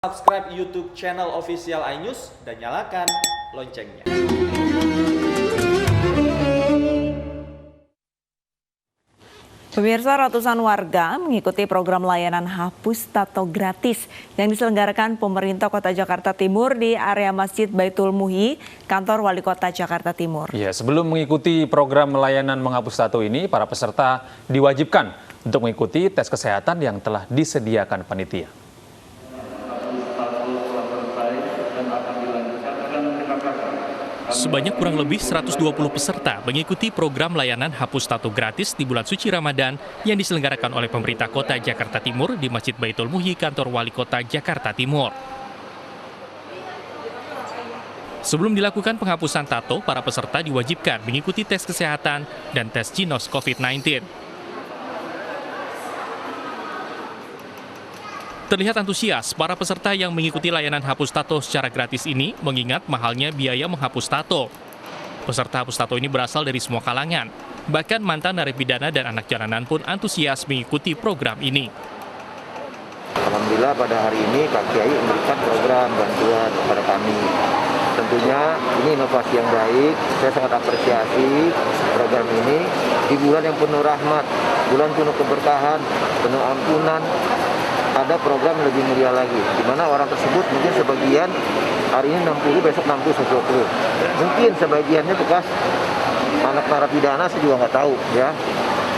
Subscribe YouTube channel official iNews dan nyalakan loncengnya. Pemirsa, ratusan warga mengikuti program layanan hapus tato gratis yang diselenggarakan pemerintah Kota Jakarta Timur di area Masjid Baitul Muhyi, kantor Wali Kota Jakarta Timur. Ya, sebelum mengikuti program layanan menghapus tato ini, para peserta diwajibkan untuk mengikuti tes kesehatan yang telah disediakan panitia. Sebanyak kurang lebih 120 peserta mengikuti program layanan hapus tato gratis di bulan suci Ramadan yang diselenggarakan oleh pemerintah Kota Jakarta Timur di Masjid Baitul Muhyi, kantor Wali Kota Jakarta Timur. Sebelum dilakukan penghapusan tato, para peserta diwajibkan mengikuti tes kesehatan dan tes Ginos COVID-19. Terlihat antusias, para peserta yang mengikuti layanan hapus tato secara gratis ini mengingat mahalnya biaya menghapus tato. Peserta hapus tato ini berasal dari semua kalangan. Bahkan mantan narapidana dan anak jalanan pun antusias mengikuti program ini. Alhamdulillah pada hari ini Pak Kiai memberikan program bantuan kepada kami. Tentunya ini inovasi yang baik, saya sangat apresiasi program ini di bulan yang penuh rahmat, bulan penuh keberkahan, penuh ampunan. Ada program lebih mulia lagi, di mana orang tersebut mungkin sebagian hari ini 60, besok 60, 120. Mungkin sebagiannya bekas anak narapidana, saya juga nggak tahu ya,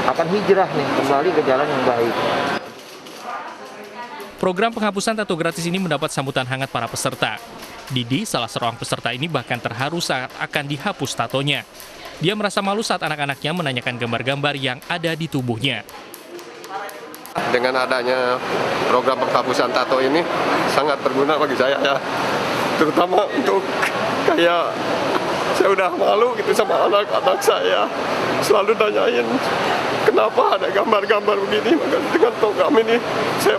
akan hijrah nih kembali ke jalan yang baik. Program penghapusan tato gratis ini mendapat sambutan hangat para peserta. Didi, salah seorang peserta ini bahkan terharu saat akan dihapus tatonya. Dia merasa malu saat anak-anaknya menanyakan gambar-gambar yang ada di tubuhnya. Dengan adanya program penghapusan tato ini sangat berguna bagi saya ya, terutama untuk kayak saya udah malu gitu sama anak-anak saya, selalu tanyain kenapa ada gambar-gambar begini. Maka dengan program ini saya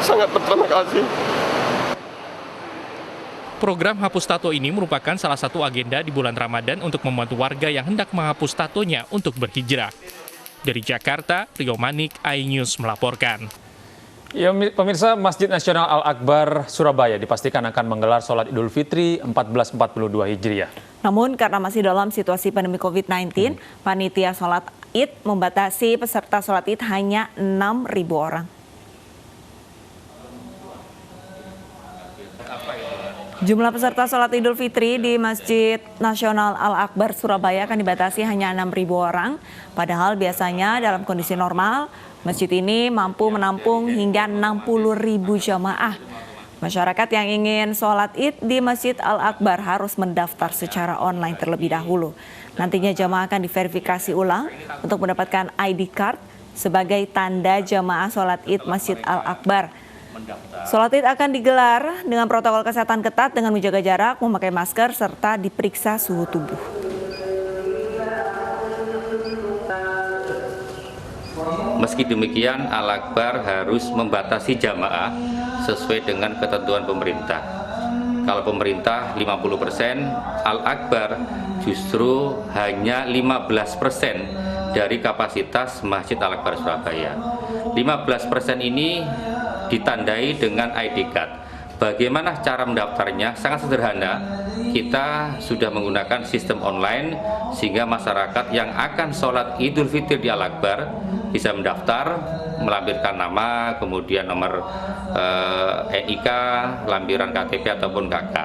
sangat berterima kasih. Program hapus tato ini merupakan salah satu agenda di bulan Ramadan untuk membantu warga yang hendak menghapus tatonya untuk berhijrah. Dari Jakarta, Rio Manik, iNews melaporkan. Ya, pemirsa, Masjid Nasional Al-Akbar Surabaya dipastikan akan menggelar sholat Idul Fitri 1442 Hijriah. Namun karena masih dalam situasi pandemi COVID-19, panitia sholat Id membatasi peserta sholat Id hanya 6.000 orang. Jumlah peserta sholat Idul Fitri di Masjid Nasional Al-Akbar Surabaya akan dibatasi hanya 6.000 orang. Padahal biasanya dalam kondisi normal, masjid ini mampu menampung hingga 60.000 jamaah. Masyarakat yang ingin sholat Id di Masjid Al-Akbar harus mendaftar secara online terlebih dahulu. Nantinya jamaah akan diverifikasi ulang untuk mendapatkan ID card sebagai tanda jamaah sholat Id Masjid Al-Akbar. Sholat Id akan digelar dengan protokol kesehatan ketat dengan menjaga jarak, memakai masker, serta diperiksa suhu tubuh. Meski demikian, Al-Akbar harus membatasi jamaah sesuai dengan ketentuan pemerintah. Kalau pemerintah 50%, Al-Akbar justru hanya 15% dari kapasitas Masjid Al-Akbar Surabaya. 15% ini ditandai dengan ID card. Bagaimana cara mendaftarnya? Sangat sederhana. Kita sudah menggunakan sistem online sehingga masyarakat yang akan sholat Idul Fitri di Al-Akbar bisa mendaftar, melampirkan nama, kemudian nomor NIK, lampiran KTP ataupun KK.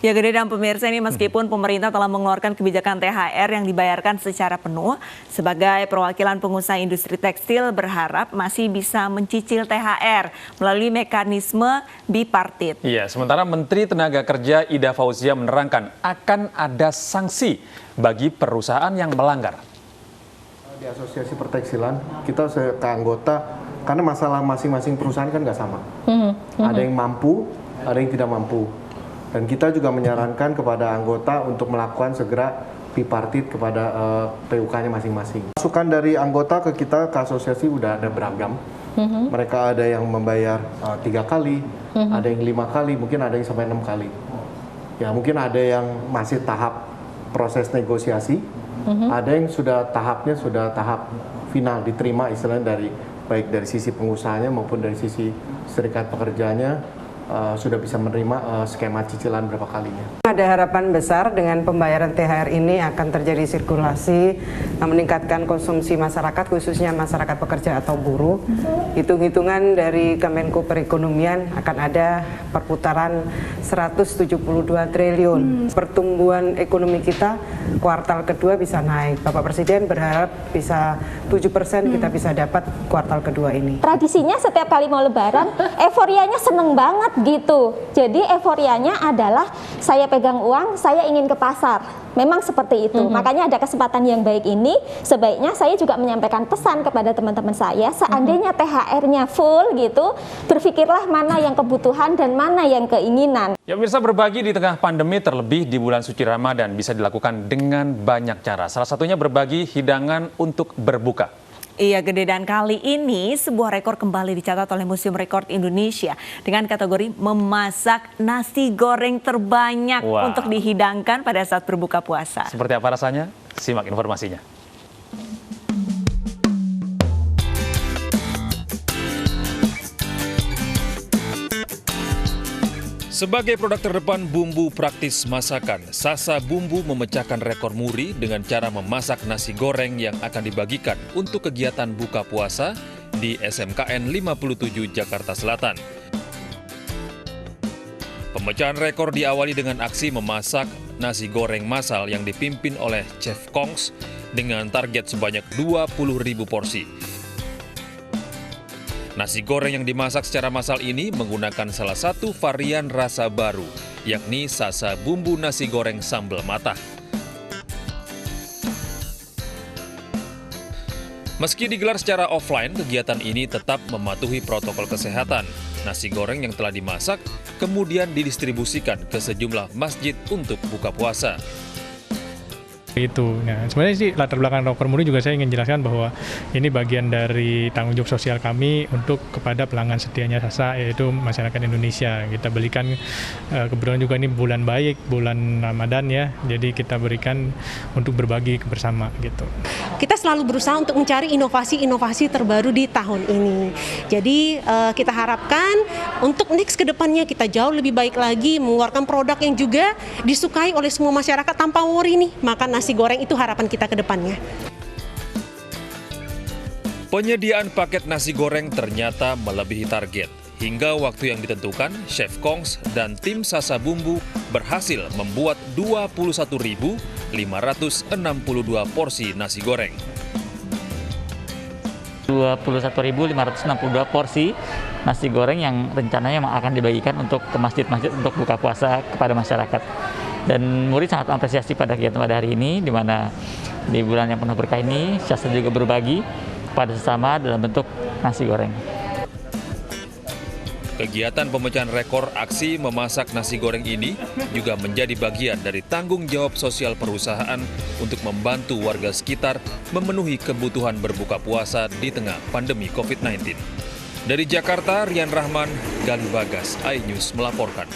Ya, Gede dan pemirsa, ini meskipun pemerintah telah mengeluarkan kebijakan THR yang dibayarkan secara penuh, sebagai perwakilan pengusaha industri tekstil berharap masih bisa mencicil THR melalui mekanisme bipartit. Iya, sementara Menteri Tenaga Kerja Ida Fauzia menerangkan akan ada sanksi bagi perusahaan yang melanggar. Di Asosiasi Pertekstilan, kita ke anggota, karena masalah masing-masing perusahaan kan nggak sama. Ada yang mampu, ada yang tidak mampu. Dan kita juga menyarankan kepada anggota untuk melakukan segera bipartit kepada PUK-nya masing-masing. Masukan dari anggota ke kita, ke asosiasi udah ada beragam. Mereka ada yang membayar 3 kali, ada yang 5 kali, mungkin ada yang sampai 6 kali. Ya, mungkin ada yang masih tahap proses negosiasi, ada yang tahapnya sudah tahap final, diterima istilahnya baik dari sisi pengusahanya maupun dari sisi serikat pekerjanya. sudah bisa menerima skema cicilan berapa kalinya. Ada harapan besar dengan pembayaran THR ini akan terjadi sirkulasi, meningkatkan konsumsi masyarakat, khususnya masyarakat pekerja atau buruh. Hitung-hitungan dari Kemenko Perekonomian akan ada perputaran 172 triliun. Pertumbuhan ekonomi kita kuartal kedua bisa naik. Bapak Presiden berharap bisa 7% kita bisa dapat kuartal kedua ini. Tradisinya setiap kali mau lebaran, euforianya seneng banget gitu. Jadi euforianya adalah saya pegang uang, saya ingin ke pasar. Memang seperti itu. Makanya ada kesempatan yang baik ini, sebaiknya saya juga menyampaikan pesan kepada teman-teman saya, seandainya THR-nya full gitu, berpikirlah mana yang kebutuhan dan mana yang keinginan. Ya pemirsa, berbagi di tengah pandemi terlebih di bulan suci Ramadan bisa dilakukan dengan banyak cara. Salah satunya berbagi hidangan untuk berbuka. Iya, Gede, dan kali ini sebuah rekor kembali dicatat oleh Museum Rekor Indonesia dengan kategori memasak nasi goreng terbanyak untuk dihidangkan pada saat berbuka puasa. Seperti apa rasanya? Simak informasinya. Sebagai produk terdepan bumbu praktis masakan, Sasa Bumbu memecahkan rekor muri dengan cara memasak nasi goreng yang akan dibagikan untuk kegiatan buka puasa di SMKN 57 Jakarta Selatan. Pemecahan rekor diawali dengan aksi memasak nasi goreng massal yang dipimpin oleh Chef Kongs dengan target sebanyak 20.000 porsi. Nasi goreng yang dimasak secara massal ini menggunakan salah satu varian rasa baru, yakni Sasa Bumbu Nasi Goreng Sambal Matah. Meski digelar secara offline, kegiatan ini tetap mematuhi protokol kesehatan. Nasi goreng yang telah dimasak kemudian didistribusikan ke sejumlah masjid untuk buka puasa. Itu. Nah, sebenarnya sih latar belakang rekor muri juga saya ingin jelaskan bahwa ini bagian dari tanggung jawab sosial kami untuk kepada pelanggan setianya Sasa, yaitu masyarakat Indonesia. Kita berikan kebetulan juga ini bulan baik, bulan Ramadan ya. Jadi kita berikan untuk berbagi bersama gitu. Kita selalu berusaha untuk mencari inovasi-inovasi terbaru di tahun ini. Jadi kita harapkan untuk next ke depannya kita jauh lebih baik lagi, mengeluarkan produk yang juga disukai oleh semua masyarakat tanpa worry nih makan nasi goreng, itu harapan kita ke depannya. Penyediaan paket nasi goreng ternyata melebihi target. Hingga waktu yang ditentukan, Chef Kongs dan tim Sasa Bumbu berhasil membuat 21.562 porsi nasi goreng. 21.562 porsi nasi goreng yang rencananya akan dibagikan untuk ke masjid-masjid untuk buka puasa kepada masyarakat. Dan murid sangat apresiasi pada kegiatan pada hari ini, di mana di bulan yang penuh berkah ini, Sasa juga berbagi kepada sesama dalam bentuk nasi goreng. Kegiatan pemecahan rekor aksi memasak nasi goreng ini juga menjadi bagian dari tanggung jawab sosial perusahaan untuk membantu warga sekitar memenuhi kebutuhan berbuka puasa di tengah pandemi COVID-19. Dari Jakarta, Rian Rahman, Gali Bagas, iNews melaporkan.